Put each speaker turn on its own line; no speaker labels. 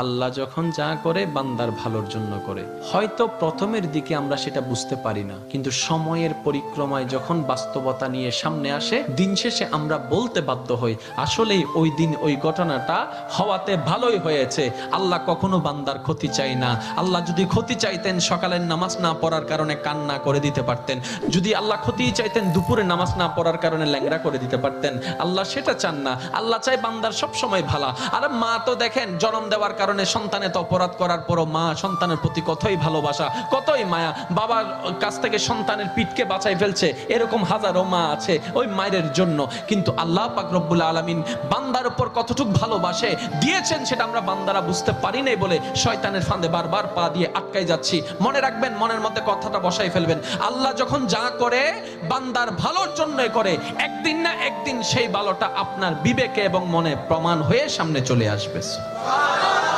আল্লাহ যখন যা করে বান্দার ভালোর জন্য করে। হয়তো প্রথমের দিকে আমরা সেটা বুঝতে পারি না, কিন্তু সময়ের পরিক্রমায় যখন বাস্তবতা নিয়ে সামনে আসে, দিন শেষে আমরা বলতে বাধ্য হই আসলেই ওই দিন ওই ঘটনাটা হওয়াতে ভালোই হয়েছে। আল্লাহ কখনো বান্দার ক্ষতি চাই না। আল্লাহ যদি ক্ষতি চাইতেন সকালের নামাজ না পড়ার কারণে কান্না করে দিতে পারতেন, যদি আল্লাহ ক্ষতি চাইতেন দুপুরে নামাজ না পড়ার কারণে ল্যাংড়া করে দিতে পারতেন। আল্লাহ সেটা চান না। আল্লাহ চাই বান্দার সব সময় ভালো। আর মা তো দেখেন জন্ম দেওয়ার কারণে সন্তানের তো অপরাধ করার পরও মা সন্তানের প্রতি কতই ভালোবাসা, কতই মায়া, বাবার কাছ থেকে সন্তানের পিঠকে বাঁচাই ফেলছে, এরকম হাজারো মা আছে ওই মায়ের জন্য। কিন্তু আল্লাহ পাক রব্বুল আলামিন বান্দার উপর কতটুকু ভালোবাসে দিয়েছেন সেটা আমরা বান্দারা বুঝতে পারি নাই বলে শয়তানের ফাঁদে বারবার পা দিয়ে আটকাই যাচ্ছি। মনে রাখবেন, মনের মধ্যে কথাটা বসাই ফেলবেন, আল্লাহ যখন যা করে বান্দার ভালোর জন্যই করে। একদিন না একদিন সেই ভালোটা আপনার বিবেকে এবং মনে প্রমাণ হয়ে সামনে চলে আসবে।